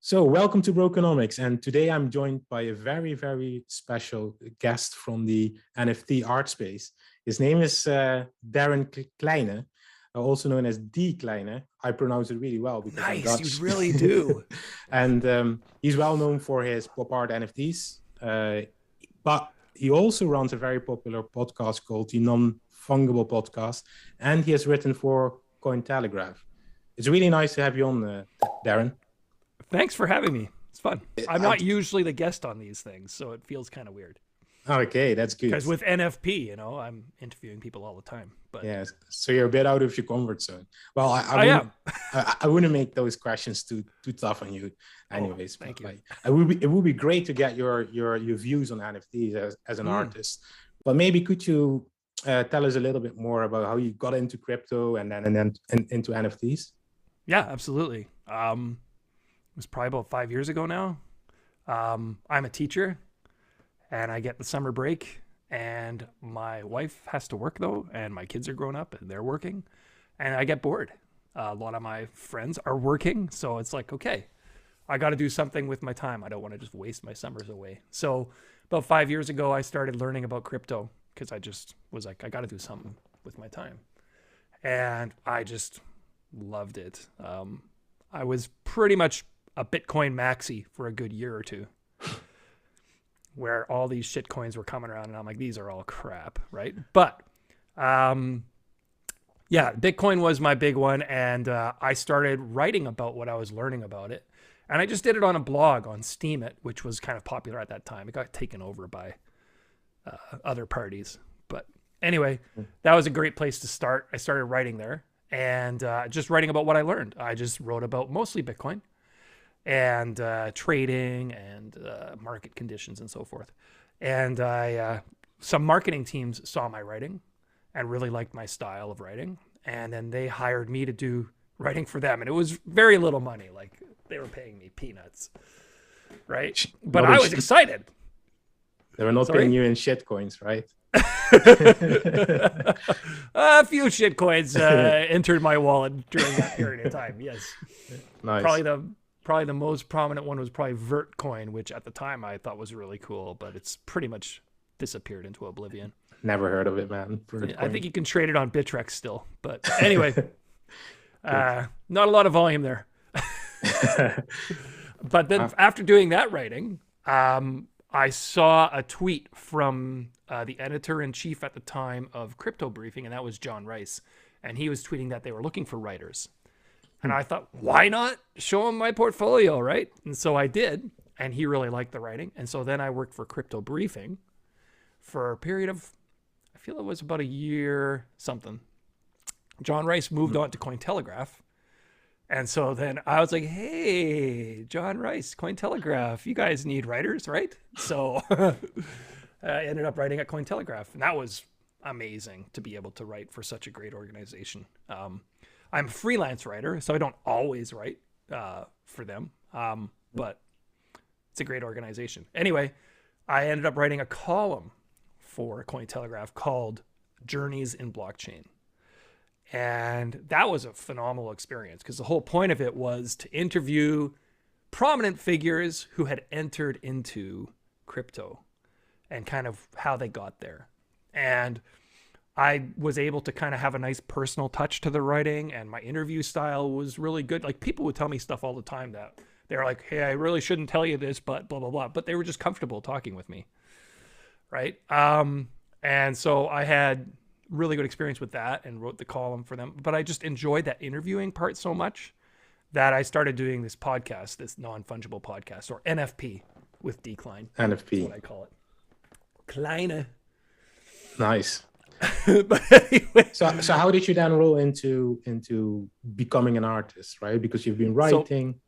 So welcome to Brokenomics, and today I'm joined by a very, very special guest from the NFT art space. His name is Darren Kleine, also known as DKLEINE. I pronounce it really well because I'm Dutch. You really do. And he's well known for his pop art NFTs, but he also runs a very popular podcast called the Fungable Podcast, and he has written for Cointelegraph. It's really nice to have you on, Darren. Thanks for having me. It's fun. I'm not usually the guest on these things, so it feels kind of weird. Okay, that's good. Because with NFP, I'm interviewing people all the time. But yeah, so you're a bit out of your comfort zone. Well, I wouldn't make those questions too tough on you, anyways. Thank you. It would be great to get your views on NFTs as an artist. But maybe could you tell us a little bit more about how you got into crypto and then into NFTs? Yeah, absolutely. It was probably about 5 years ago now. I'm a teacher and I get the summer break and my wife has to work though. And my kids are grown up and they're working and I get bored. A lot of my friends are working. So it's like, okay, I got to do something with my time. I don't want to just waste my summers away. So about 5 years ago, I started learning about crypto because I just was like, I got to do something with my time. And I just loved it. I was pretty much a Bitcoin maxi for a good year or two where all these shit coins were coming around and I'm like, these are all crap, right? But yeah, Bitcoin was my big one. And I started writing about what I was learning about it. And I just did it on a blog on Steemit, which was kind of popular at that time. It got taken over by other parties. But anyway, that was a great place to start. I started writing there and just writing about what I learned. I just wrote about mostly Bitcoin and trading and market conditions and so forth. And some marketing teams saw my writing and really liked my style of writing. And then they hired me to do writing for them. And it was very little money. Like they were paying me peanuts, right? But I was excited. They were not paying you in shit coins, right? A few shit coins entered my wallet during that period of time. Yes. Nice. Probably the most prominent one was probably Vertcoin, which at the time I thought was really cool, but it's pretty much disappeared into oblivion. Never heard of it, man. I think you can trade it on Bittrex still, but anyway, not a lot of volume there. But then after doing that writing, I saw a tweet from the editor-in-chief at the time of Crypto Briefing, and that was John Rice. And he was tweeting that they were looking for writers. And I thought, why not show him my portfolio, right? And so I did, and he really liked the writing. And so then I worked for Crypto Briefing for a period of, I feel it was about a year something. John Rice moved on to Cointelegraph. And so then I was like, hey, John Rice, Cointelegraph, you guys need writers, right? So I ended up writing at Cointelegraph. And that was amazing to be able to write for such a great organization. I'm a freelance writer, so I don't always write for them. But it's a great organization. Anyway, I ended up writing a column for Cointelegraph called Journeys in Blockchain. And that was a phenomenal experience because the whole point of it was to interview prominent figures who had entered into crypto and kind of how they got there. And I was able to kind of have a nice personal touch to the writing, and my interview style was really good. Like people would tell me stuff all the time that they're like, hey, I really shouldn't tell you this, but blah, blah, blah. But they were just comfortable talking with me. Right. And so I had really good experience with that and wrote the column for them. But I just enjoyed that interviewing part so much that I started doing this podcast, this non-fungible podcast, or NFP with DKLEINE. NFP. That's what I call it. Kleine. Nice. But anyway. So how did you then roll into becoming an artist, right? Because you've been writing.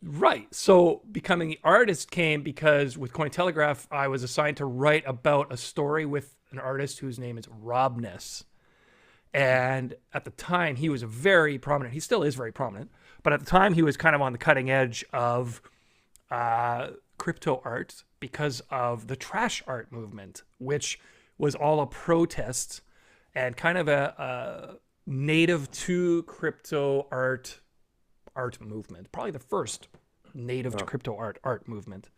So becoming the artist came because with Cointelegraph, I was assigned to write about a story with an artist whose name is Rob Ness. And at the time, he was very prominent. He still is very prominent. But at the time, he was kind of on the cutting edge of crypto art because of the trash art movement, which was all a protest and kind of a native to crypto art movement. Probably the first native to crypto art movement.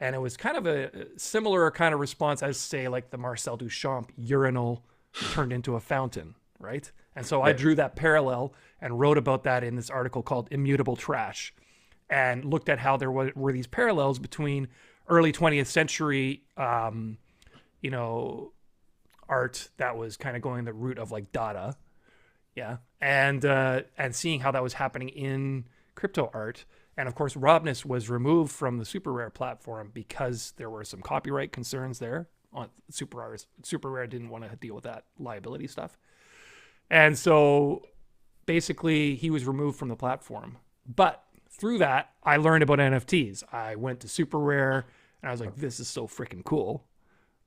And it was kind of a similar kind of response as, say, like the Marcel Duchamp urinal turned into a fountain, right? And so I drew that parallel and wrote about that in this article called Immutable Trash, and looked at how there were these parallels between early 20th century, you know, art that was kind of going the route of like Dada, and seeing how that was happening in crypto art. And of course, Robness was removed from the Super Rare platform because there were some copyright concerns there. On Super Rare didn't want to deal with that liability stuff, and so basically he was removed from the platform. But through that, I learned about NFTs. I went to Super Rare, and I was like, "This is so freaking cool."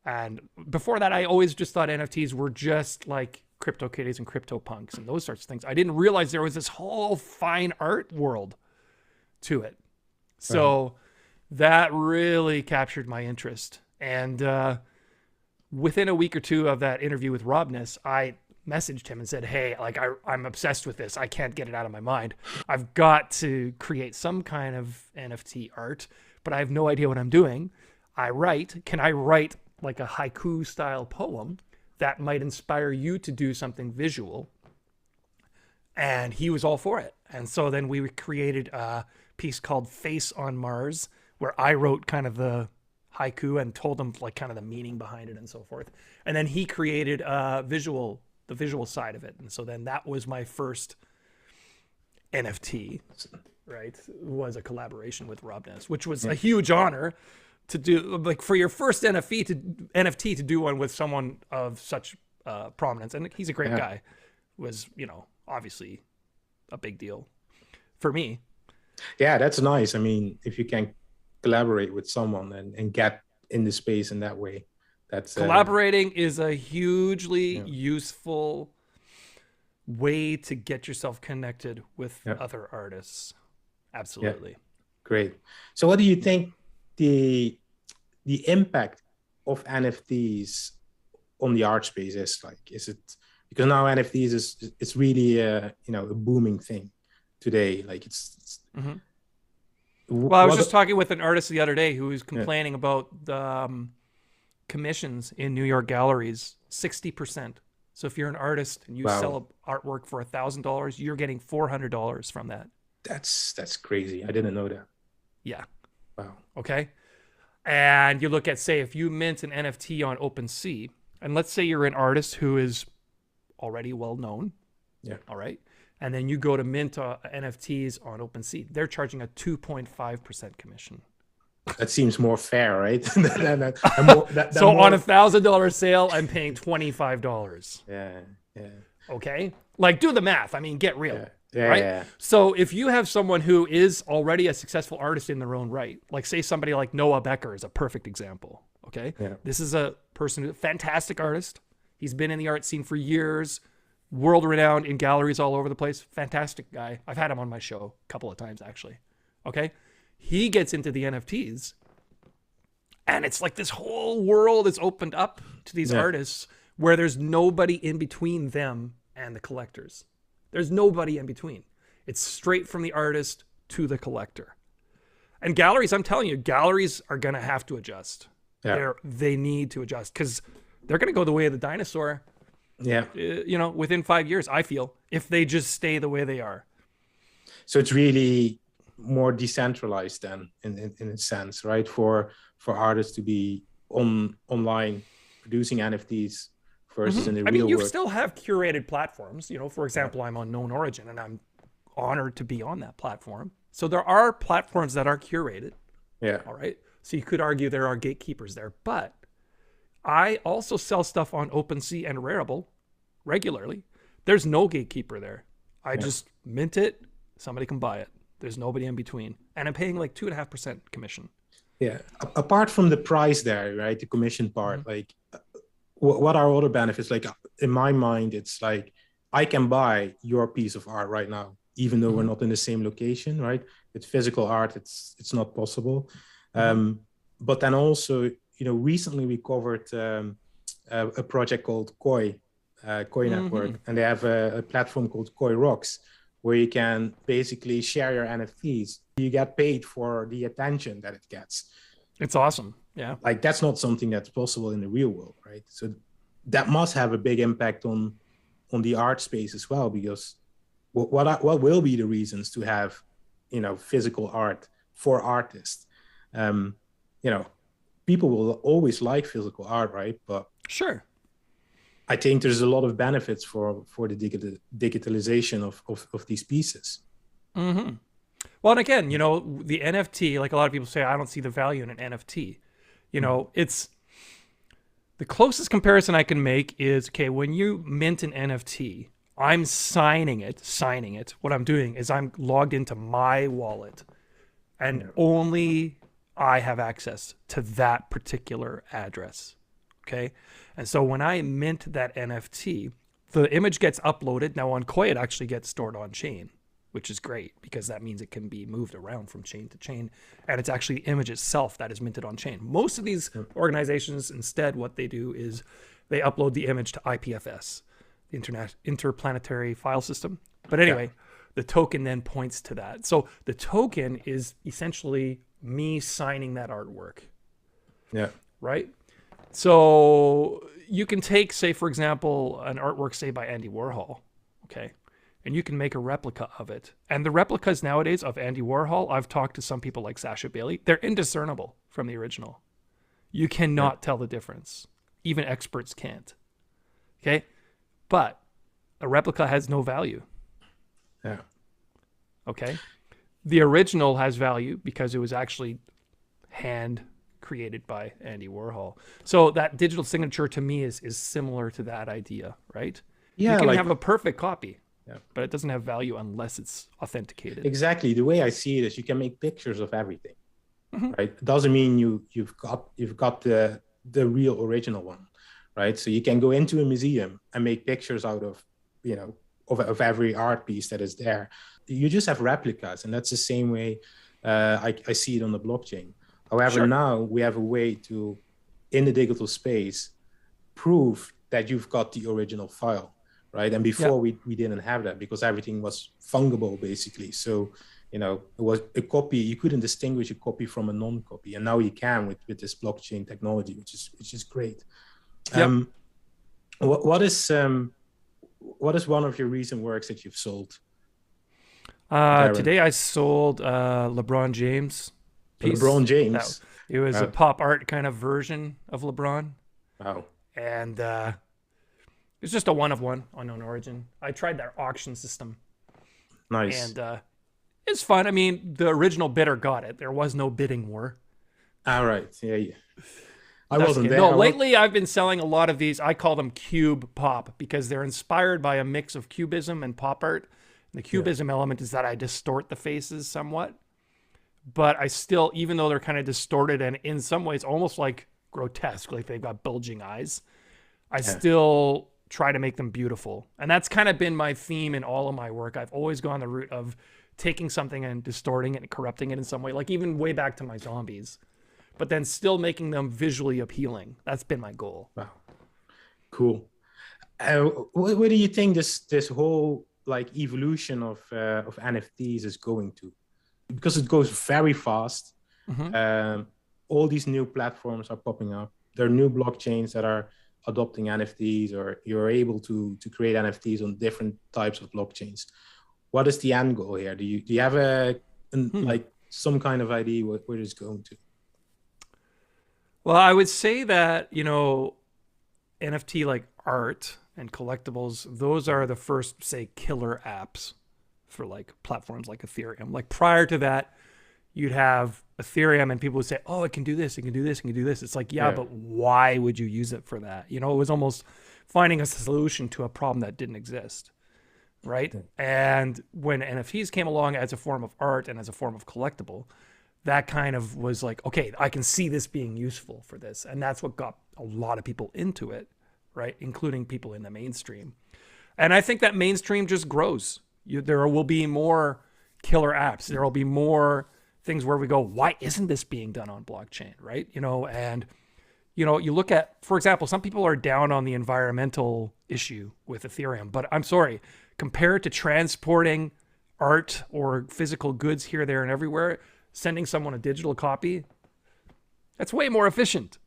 And before that, I always just thought NFTs were just like CryptoKitties and CryptoPunks and those sorts of things. I didn't realize there was this whole fine art world to it. So that really captured my interest. And within a week or two of that interview with Robness, I messaged him and said, hey, like I'm obsessed with this. I can't get it out of my mind. I've got to create some kind of NFT art, but I have no idea what I'm doing. Can I write like a haiku style poem that might inspire you to do something visual? And he was all for it. And so then we created a piece called Face on Mars, where I wrote kind of the haiku and told him like kind of the meaning behind it and so forth. And then he created the visual side of it. And so then that was my first NFT, right? It was a collaboration with Robness, which was a huge honor to do, like for your first NFT to do one with someone of such prominence. And he's a great guy. Was, you know, obviously a big deal for me. Yeah, that's nice. I mean, if you can collaborate with someone and get in the space in that way, that's collaborating is a hugely useful way to get yourself connected with other artists. Absolutely. Great. So what do you think the impact of NFTs on the art space is like? Is it, because now NFTs it's really a booming thing today. Like it's well, I was just talking with an artist the other day who was complaining about the commissions in New York galleries, 60%. So if you're an artist and you sell artwork for $1,000, you're getting $400 from that. That's crazy. I didn't know that. Yeah. Wow. Okay. And you look at, say, if you mint an NFT on OpenSea, and let's say you're an artist who is already well known. Yeah. All right. And then you go to mint NFTs on OpenSea. They're charging a 2.5% commission. That seems more fair, right? So on $1,000 sale, I'm paying $25. Yeah. Okay. Like, do the math. I mean, get real. Yeah. Right. Yeah. So if you have someone who is already a successful artist in their own right, like say somebody like Noah Becker is a perfect example. Okay. Yeah. This is a person, a fantastic artist. He's been in the art scene for years, world renowned in galleries all over the place. Fantastic guy. I've had him on my show a couple of times, actually. Okay. He gets into the NFTs and it's like this whole world is opened up to these artists where there's nobody in between them and the collectors. There's nobody in between. It's straight from the artist to the collector. And galleries, I'm telling you, galleries are going to have to adjust. Yeah. They need to adjust because they're going to go the way of the dinosaur. Yeah. Within 5 years, I feel, if they just stay the way they are. So it's really more decentralized then in a sense, right? For artists to be online producing NFTs versus in the real world. You still have curated platforms. For example, I'm on Known Origin and I'm honored to be on that platform. So there are platforms that are curated. Yeah. All right. So you could argue there are gatekeepers there, but I also sell stuff on OpenSea and Rarible regularly. There's no gatekeeper there. I just mint it. Somebody can buy it. There's nobody in between. And I'm paying like 2.5% commission. Yeah. Apart from the price there, right? The commission part, like what are other benefits? Like in my mind, it's like I can buy your piece of art right now, even though we're not in the same location, right? It's physical art. It's not possible. But then also, recently we covered a project called Koi Network, and they have a platform called Koi Rocks, where you can basically share your NFTs. You get paid for the attention that it gets. It's awesome. Yeah. Like that's not something that's possible in the real world, right? So that must have a big impact on the art space as well, because what will be the reasons to have, physical art for artists? People will always like physical art, right? But sure, I think there's a lot of benefits for the digitalization of these pieces. Mm-hmm. Well, and again, the NFT, like a lot of people say, I don't see the value in an NFT. It's the closest comparison I can make is, okay, when you mint an NFT, I'm signing it. What I'm doing is I'm logged into my wallet, and only I have access to that particular address. Okay. And so when I mint that NFT, the image gets uploaded. Now on Koei, it actually gets stored on chain, which is great because that means it can be moved around from chain to chain. And it's actually the image itself that is minted on chain. Most of these organizations, instead, what they do is they upload the image to IPFS, the Interplanetary File System. But anyway, the token then points to that. So the token is essentially me signing that artwork. Yeah. Right? So you can take, say, for example, an artwork, say, by Andy Warhol, okay? And you can make a replica of it. And the replicas nowadays of Andy Warhol, I've talked to some people like Sasha Bailey, they're indiscernible from the original. You cannot tell the difference. Even experts can't. Okay? But a replica has no value. Yeah. Okay? The original has value because it was actually hand created by Andy Warhol. So that digital signature to me is similar to that idea, right? Yeah, you can have a perfect copy, yeah, but it doesn't have value unless it's authenticated. Exactly. The way I see it is you can make pictures of everything, right? It doesn't mean you've got the real original one, right? So you can go into a museum and make pictures out of, of every art piece that is there. You just have replicas, and that's the same way I see it on the blockchain. However, now we have a way to, in the digital space, prove that you've got the original file, right? And before we didn't have that because everything was fungible, basically. So, it was a copy. You couldn't distinguish a copy from a non-copy, and now you can with this blockchain technology, which is great. Yep. What is one of your recent works that you've sold? Today I sold LeBron James. Piece. LeBron James. It was a pop art kind of version of LeBron. Wow. And it's just a one of one unknown origin. I tried their auction system. Nice. And it's fun. I mean, the original bidder got it. There was no bidding war. All right. Yeah. I wasn't there. No, lately I've been selling a lot of these. I call them cube pop because they're inspired by a mix of cubism and pop art. And the cubism element is that I distort the faces somewhat. But I still, even though they're kind of distorted and in some ways almost like grotesque, like they've got bulging eyes, I still try to make them beautiful. And that's kind of been my theme in all of my work. I've always gone the route of taking something and distorting it and corrupting it in some way, like even way back to my zombies, but then still making them visually appealing. That's been my goal. Wow. Cool. Where do you think this whole like evolution of NFTs is going to? Because it goes very fast. All these new platforms are popping up. There are new blockchains that are adopting NFTs, or you're able to create NFTs on different types of blockchains. What is the end goal here? Do you have like some kind of idea where it's going to? Well, I would say that, NFT like art and collectibles, those are the first, say, killer apps for like platforms like Ethereum. Like prior to that, you'd have Ethereum and people would say, oh, it can do this, it can do this, it can do this. It's like, but why would you use it for that? It was almost finding a solution to a problem that didn't exist, right? And when NFTs came along as a form of art and as a form of collectible, that kind of was like, okay, I can see this being useful for this. And that's what got a lot of people into it, right? Including people in the mainstream. And I think that mainstream just grows. There will be more killer apps. There will be more things where we go, why isn't this being done on blockchain, right? And you look at, for example, some people are down on the environmental issue with Ethereum, but I'm sorry, compared to transporting art or physical goods here, there, and everywhere, sending someone a digital copy, that's way more efficient,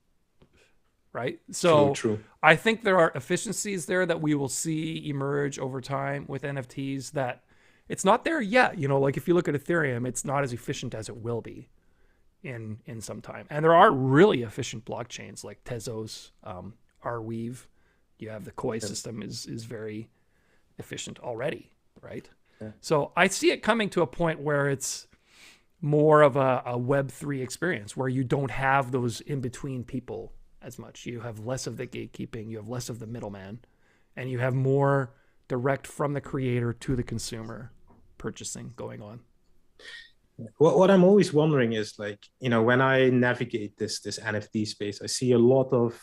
right? So True. I think there are efficiencies there that we will see emerge over time with NFTs that it's not there yet. You know, like if you look at Ethereum, it's not as efficient as it will be in some time. And there are really efficient blockchains like Tezos, Arweave. You have the Koi system is very efficient already, right? Yeah. So I see it coming to a point where it's more of a Web3 experience where you don't have those in-between people as much. You have less of the gatekeeping, you have less of the middleman, and you have more direct from the creator to the consumer purchasing going on. What I'm always wondering is, like, you know, when I navigate this NFT space, I see a lot of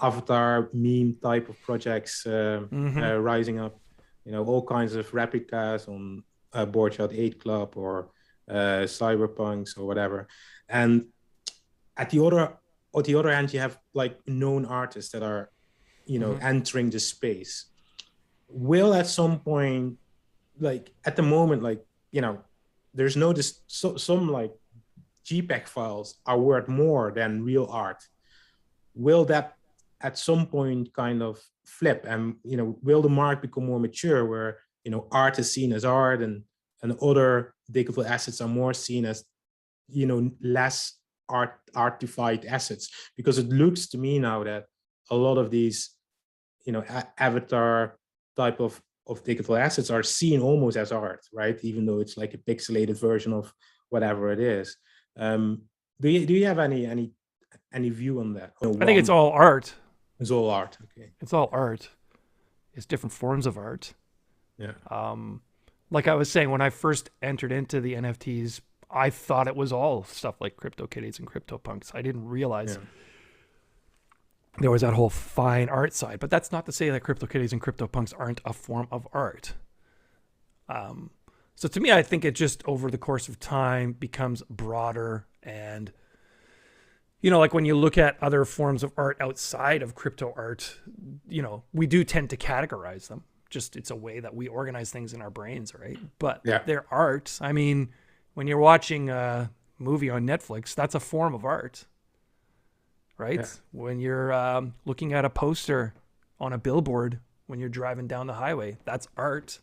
avatar meme type of projects rising up. You know, all kinds of replicas on Board Child 8 Club or Cyberpunks or whatever. And on the other hand, you have like known artists that are, you know, entering the space. Will at some point, like at the moment, like, you know, there's no some like JPEG files are worth more than real art. Will that at some point kind of flip, and, you know, will the market become more mature where, you know, art is seen as art and other digital assets are more seen as, you know, less artified assets? Because it looks to me now that a lot of these, you know, avatar type of digital assets are seen almost as art, right? Even though it's like a pixelated version of whatever it is. Do you have any view on that? I think it's all art. It's all art. Okay. It's all art. It's different forms of art. Yeah. Like I was saying, when I first entered into the NFTs, I thought it was all stuff like CryptoKitties and CryptoPunks. I didn't realize there was that whole fine art side. But that's not to say that CryptoKitties and CryptoPunks aren't a form of art. So to me, I think it just over the course of time becomes broader. And, you know, like when you look at other forms of art outside of crypto art, you know, we do tend to categorize them. Just it's a way that we organize things in our brains, right? But they're art. I mean, when you're watching a movie on Netflix, that's a form of art, right? Yeah. When you're looking at a poster on a billboard when you're driving down the highway, that's art.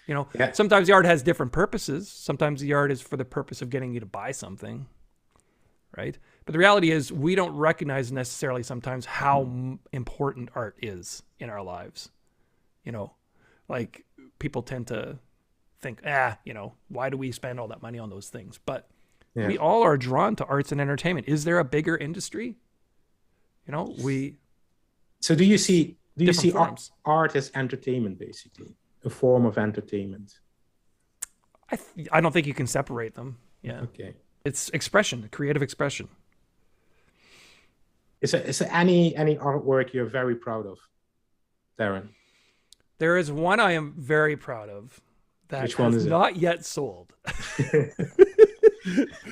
You know, sometimes the art has different purposes. Sometimes the art is for the purpose of getting you to buy something, right? But the reality is we don't recognize necessarily sometimes how important art is in our lives. You know, like people tend to think, you know, why do we spend all that money on those things? But we all are drawn to arts and entertainment. Is there a bigger industry? You know, So do you see art as entertainment, basically a form of entertainment? I don't think you can separate them. Yeah. Okay. It's expression, creative expression. Is there any artwork you're very proud of, Darren? There is one I am very proud of that has not yet sold,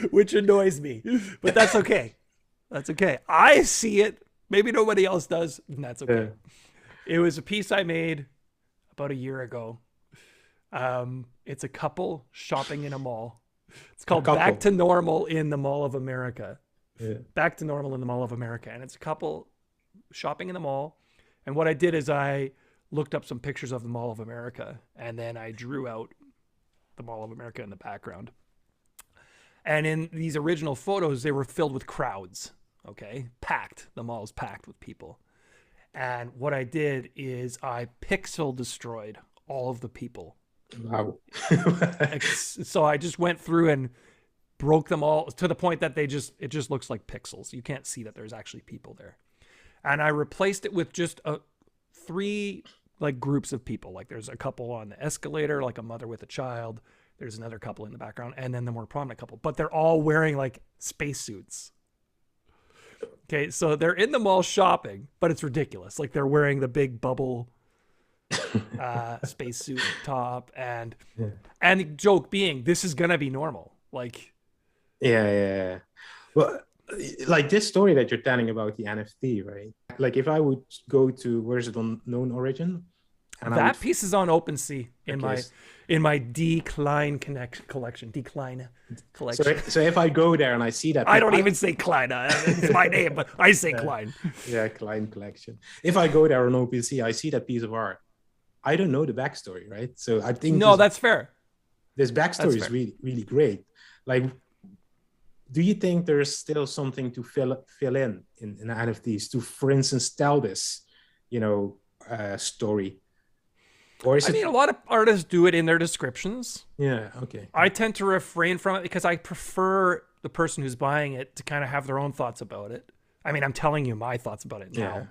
which annoys me, but that's okay. That's okay. I see it. Maybe nobody else does, and that's okay. It was a piece I made about a year ago. It's a couple shopping in a mall. It's called Back to Normal in the Mall of America. Yeah. Back to Normal in the Mall of America. And it's a couple shopping in the mall. And what I did is I looked up some pictures of the Mall of America, and then I drew out the Mall of America in the background. And in these original photos, they were filled with crowds, okay? Packed. The mall is packed with people. And what I did is I pixel destroyed all of the people. Wow. So I just went through and broke them all to the point that it just looks like pixels. You can't see that there's actually people there. And I replaced it with just three like groups of people. Like there's a couple on the escalator, like a mother with a child. There's another couple in the background, and then the more prominent couple. But they're all wearing like spacesuits. Okay, so they're in the mall shopping, but it's ridiculous. Like they're wearing the big bubble spacesuit top, and the joke being, this is gonna be normal. Like, yeah. Well, like this story that you're telling about the NFT, right? Like if I would go to, where is it on Known Origin? And that piece is on OpenSea in Okay. my DKLEINE collection. DKLEINE collection. So if I go there and I see that, I don't even say Kleine. It's my name, but I say Kleine. Yeah, Kleine collection. If I go there on OpenSea, I see that piece of art. I don't know the backstory, right? So I think that's fair. This backstory is really, really great. Like, do you think there's still something to fill in NFTs to, for instance, tell this, story? Or is a lot of artists do it in their descriptions. Yeah, okay. I tend to refrain from it because I prefer the person who's buying it to kind of have their own thoughts about it. I mean, I'm telling you my thoughts about it now. Yeah.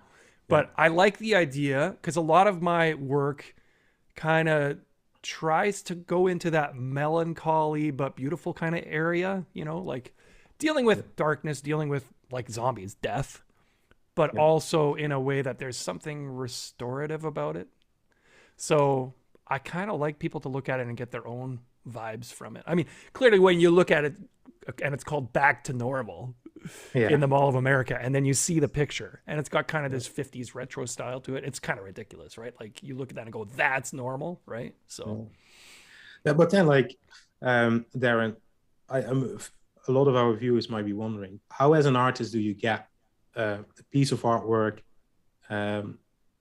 But I like the idea because a lot of my work kind of tries to go into that melancholy but beautiful kind of area, like dealing with darkness, dealing with like zombies, death, but also in a way that there's something restorative about it. So I kind of like people to look at it and get their own vibes from it. I mean, clearly when you look at it and it's called Back to Normal in the Mall of America, and then you see the picture and it's got kind of this 50s retro style to it. It's kind of ridiculous, right? Like you look at that and go, that's normal, right? So, but then Darren, a lot of our viewers might be wondering, how as an artist do you get a piece of artwork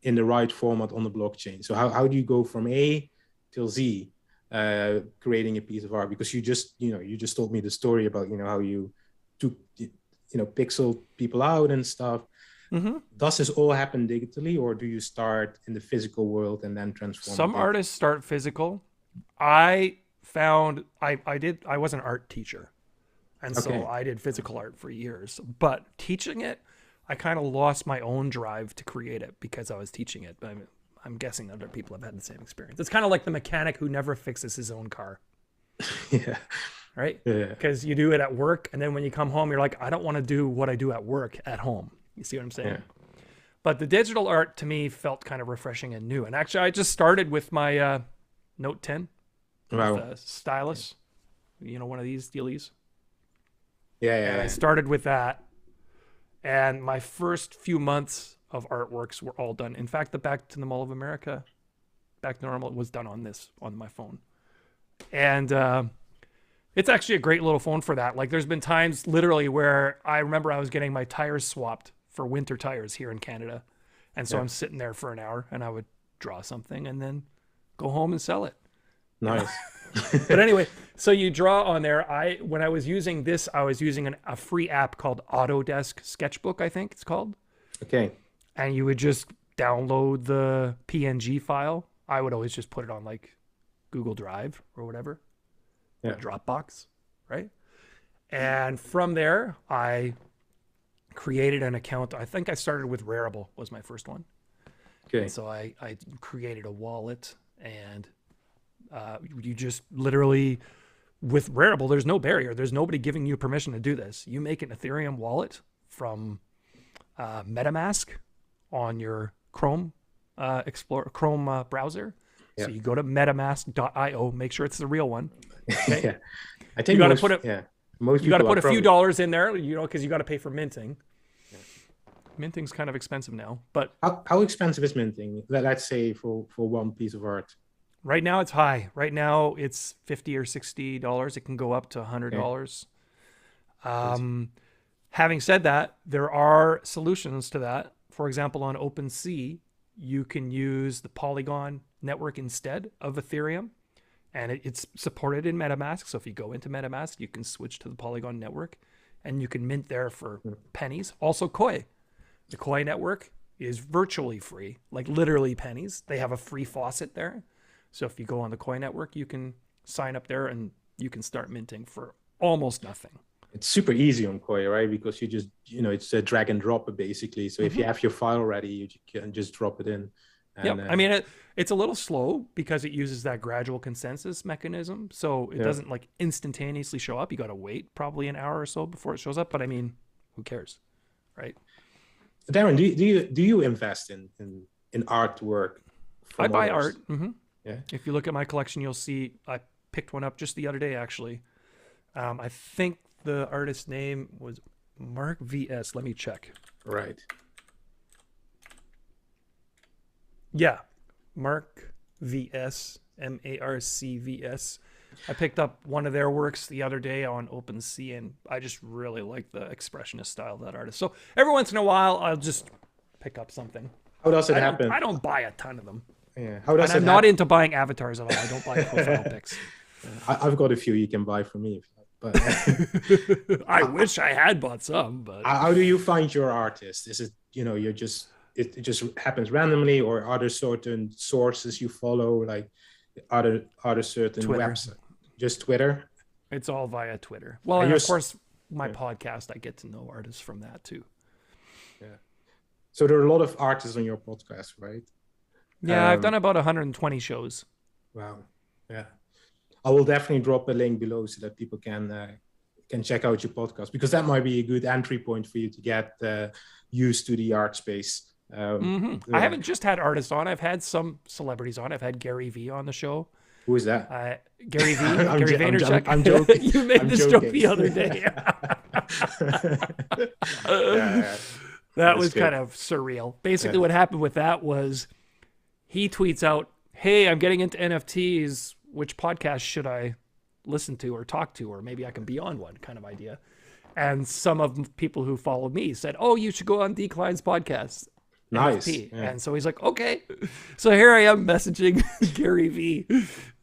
in the right format on the blockchain? So how do you go from A till Z creating a piece of art? Because you just told me the story about how you took pixel people out and stuff. Mm-hmm. Does this all happen digitally, or do you start in the physical world and then transform? Some artists start physical. I found I was an art teacher, and so I did physical art for years, but teaching it, I kind of lost my own drive to create it because I was teaching it. I'm guessing other people have had the same experience. It's kind of like the mechanic who never fixes his own car. Yeah. Right? Yeah. Because you do it at work, and then when you come home, you're like, I don't want to do what I do at work at home. You see what I'm saying? Yeah. But the digital art to me felt kind of refreshing and new. And actually, I just started with my Note 10 with a stylus. One of these dealies. Yeah. And I started with that. And my first few months of artworks were all done. In fact, the Back to the Mall of America, Back to Normal, was done on my phone. And it's actually a great little phone for that. Like there's been times literally where I remember I was getting my tires swapped for winter tires here in Canada. And so I'm sitting there for an hour and I would draw something and then go home and sell it. Nice. But anyway, so you draw on there. When I was using this, I was using a free app called Autodesk Sketchbook, I think it's called. Okay. And you would just download the PNG file. I would always just put it on like Google Drive or whatever. Yeah. Dropbox, right? And from there, I created an account. I think I started with Rarible was my first one. Okay. And so I created a wallet, and you just literally, with Rarible, there's no barrier. There's nobody giving you permission to do this. You make an Ethereum wallet from MetaMask on your Chrome browser. Yep. So you go to metamask.io, make sure it's the real one. Okay? Yeah. I think you got to put a few dollars in there, because you got to pay for minting. Yeah. Minting's kind of expensive now, but how expensive is minting? Let's say for one piece of art. Right now it's high. Right now it's $50 or $60. It can go up to $100. Okay. Having said that, there are solutions to that. For example, on OpenSea, you can use the Polygon network instead of Ethereum, and it's supported in MetaMask. So if you go into MetaMask, you can switch to the Polygon network, and you can mint there for pennies. Also, Koi. The Koi network is virtually free, like literally pennies. They have a free faucet there. So if you go on the Koi network, you can sign up there and you can start minting for almost nothing. It's super easy on Koi, right? Because you just, it's a drag and drop basically. So if you have your file ready, you can just drop it in. And, I mean, it's a little slow because it uses that gradual consensus mechanism. So it doesn't like instantaneously show up. You got to wait probably an hour or so before it shows up. But I mean, who cares, right? Darren, do you invest in artwork? I buy art. Mm-hmm. Yeah. If you look at my collection, you'll see I picked one up just the other day, actually. I think the artist's name was Mark VS. Let me check. Right. Yeah. Mark VS, MARCVS. I picked up one of their works the other day on OpenSea, and I just really like the expressionist style of that artist. So every once in a while, I'll just pick up something. How does it happen? I don't buy a ton of them. Yeah. How does and I'm not into buying avatars at all. I don't buy profile pics. I've got a few you can buy from me. But I wish I had bought some. But how do you find your artist? Is it, you're just, it just happens randomly, or are there certain sources you follow, like other certain Twitter. websites? Just Twitter? It's all via Twitter. Well, and of course, my podcast, I get to know artists from that too. Yeah. So there are a lot of artists on your podcast, right? Yeah, I've done about 120 shows. Wow. Yeah. I will definitely drop a link below so that people can check out your podcast, because that might be a good entry point for you to get used to the art space. I haven't just had artists on. I've had some celebrities on. I've had Gary V on the show. Who is that? Gary V. Gary Vaynerchuk. I'm joking. You made this joke the other day. That was kind of surreal. Basically, what happened with that was he tweets out, "Hey, I'm getting into NFTs. Which podcast should I listen to or talk to, or maybe I can be on one," kind of idea. And some of the people who followed me said, "Oh, you should go on DKLEINE's podcast." Nice. NFT. Yeah. And so he's like, "Okay." So here I am messaging Gary V.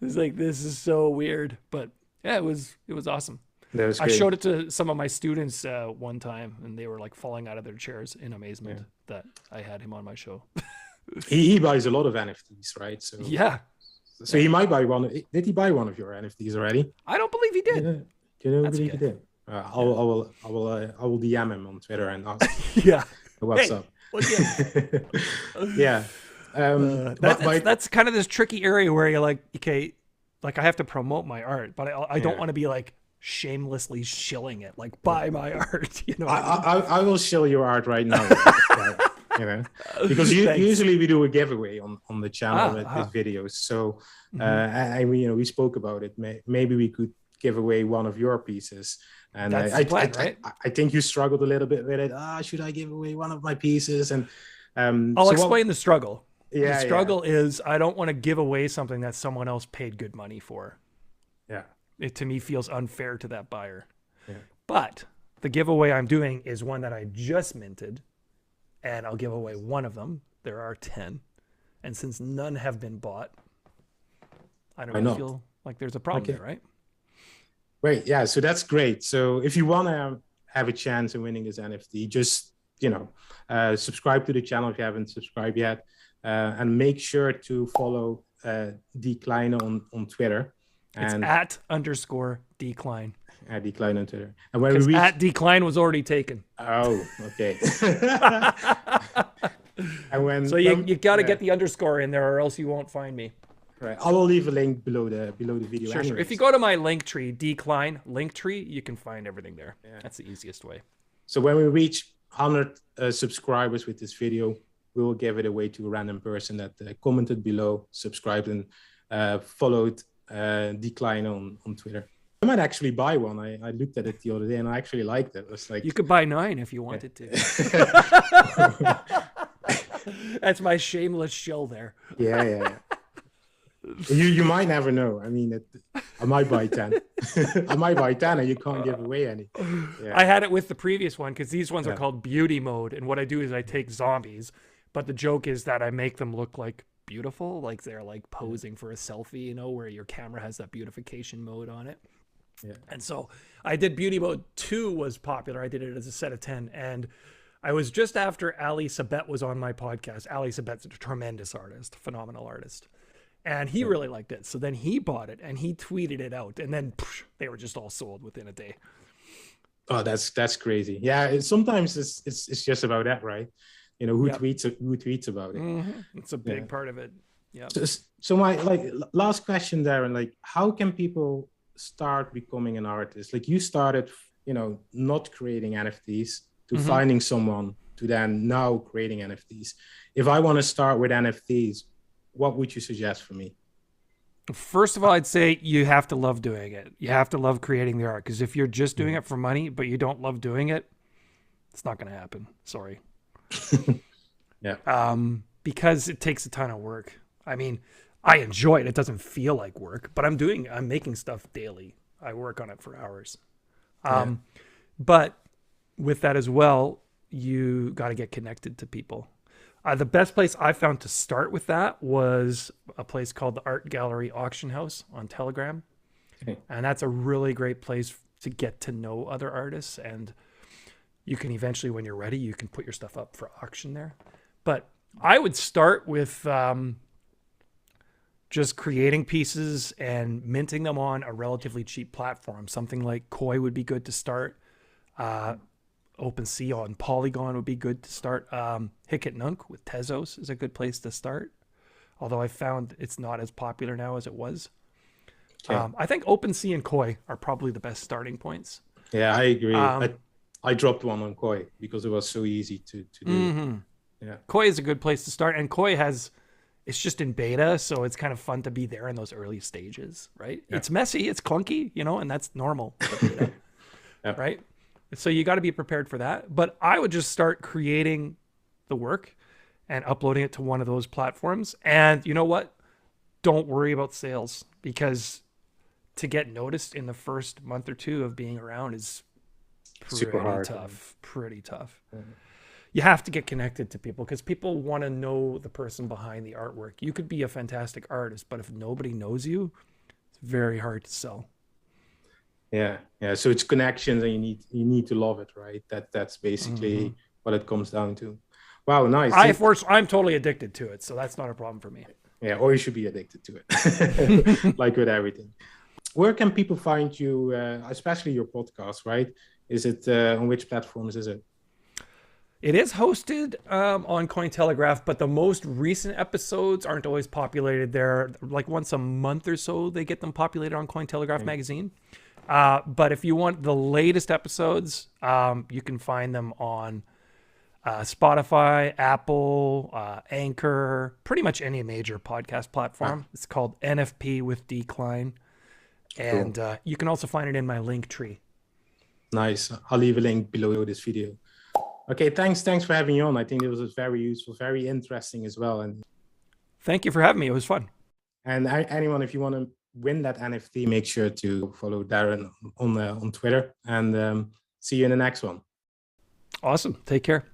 It's like, this is so weird, but yeah, it was awesome. I showed it to some of my students one time, and they were like falling out of their chairs in amazement that I had him on my show. he buys a lot of NFTs, right? So yeah. So he might buy one. Did he buy one of your NFTs already? I don't believe he did. Yeah. Do you know if he did? I will DM him on Twitter and ask. Yeah. What's up? Yeah. That's kind of this tricky area where you're like, okay, like I have to promote my art, but I don't want to be like shamelessly shilling it, like buy my art. I will shill your art right now. Because usually we do a giveaway on the channel with videos. So we spoke about it. Maybe we could give away one of your pieces. And I think you struggled a little bit with it. Should I give away one of my pieces? And I'll explain the struggle. Yeah, the struggle is I don't want to give away something that someone else paid good money for. Yeah. It to me feels unfair to that buyer. Yeah. But the giveaway I'm doing is one that I just minted, and I'll give away one of them. There are 10. And since none have been bought, I don't feel like there's a problem there, right? Great. Yeah. So that's great. So if you want to have a chance of winning this NFT, just, subscribe to the channel if you haven't subscribed yet. And make sure to follow DKLEINE on Twitter. And it's @_DKLEINE. DKLEINE on Twitter. And when we @DKLEINE was already taken. Oh, okay. And so you got to get the underscore in there, or else you won't find me. Right. I will leave a link below the video. Sure. If you go to my Linktree, DKLEINE Linktree, you can find everything there. Yeah. That's the easiest way. So when we reach 100 subscribers with this video, we will give it away to a random person that commented below, subscribed, and followed DKLEINE on Twitter. I might actually buy one. I looked at it the other day and I actually liked it. It was like, you could buy 9 if you wanted to. That's my shameless shill there. Yeah. You might never know. I mean, I might buy 10. I might buy 10 and you can't give away any. Yeah. I had it with the previous one because these ones are called beauty mode. And what I do is I take zombies, but the joke is that I make them look like beautiful, like they're like posing for a selfie, where your camera has that beautification mode on it. Yeah. And so I did beauty mode 2 was popular. I did it as a set of 10. And I was just after 𝐵𝐸 𝐯𝐵𝐸 was on my podcast. 𝐵𝐸 𝐯𝐵𝐸's a tremendous artist, phenomenal artist. And he really liked it. So then he bought it and he tweeted it out. And then they were just all sold within a day. Oh, that's crazy. Yeah, sometimes it's just about that, right? Who tweets about it. Mm-hmm. It's a big part of it. Yeah. So my last question, Darren, how can people start becoming an artist? Like you started, not creating NFTs to finding someone to then now creating NFTs. If I want to start with NFTs, what would you suggest for me? First of all, I'd say you have to love doing it. You have to love creating the art, because if you're just doing it for money, but you don't love doing it, it's not going to happen. Sorry. Yeah. Because it takes a ton of work. I mean, I enjoy it. It doesn't feel like work, but I'm making stuff daily. I work on it for hours. But with that as well, you got to get connected to people. The best place I found to start with that was a place called the Art Gallery Auction House on Telegram. Okay. And that's a really great place to get to know other artists. And you can eventually, when you're ready, you can put your stuff up for auction there. But I would start with just creating pieces and minting them on a relatively cheap platform. Something like Koi would be good to start. OpenSea on Polygon would be good to start. 𝐃𝐊𝐋𝐄𝐬𝐿 with Tezos is a good place to start. Although I found it's not as popular now as it was. Okay. I think OpenSea and Koi are probably the best starting points. Yeah, I agree. I dropped one on Koi because it was so easy to do. Mm-hmm. Yeah. Koi is a good place to start. And Koi it's just in beta, so it's kind of fun to be there in those early stages, right? Yeah. It's messy, it's clunky, and that's normal. Yeah. Right? So you got to be prepared for that. But I would just start creating the work and uploading it to one of those platforms. And you know what? Don't worry about sales, because to get noticed in the first month or two of being around is super hard. Pretty tough. Mm-hmm. You have to get connected to people because people want to know the person behind the artwork. You could be a fantastic artist, but if nobody knows you, it's very hard to sell. Yeah. So it's connections, and you need to love it, right? That's basically what it comes down to. Wow, nice. I'm totally addicted to it, so that's not a problem for me. Yeah, or you should be addicted to it, like with everything. Where can people find you, especially your podcast, right? Is it on which platforms is it? It is hosted on Cointelegraph, but the most recent episodes aren't always populated there. Like once a month or so, they get them populated on Cointelegraph magazine. But if you want the latest episodes, you can find them on Spotify, Apple, Anchor, pretty much any major podcast platform. It's called NFP with DKLEINE. And cool. You can also find it in my link tree. Nice. I'll leave a link below this video. Okay, thanks for having me on. I think it was very useful, very interesting as well. And thank you for having me. It was fun. And anyone, if you want to win that NFT, make sure to follow Darren on Twitter, and see you in the next one. Awesome. Take care.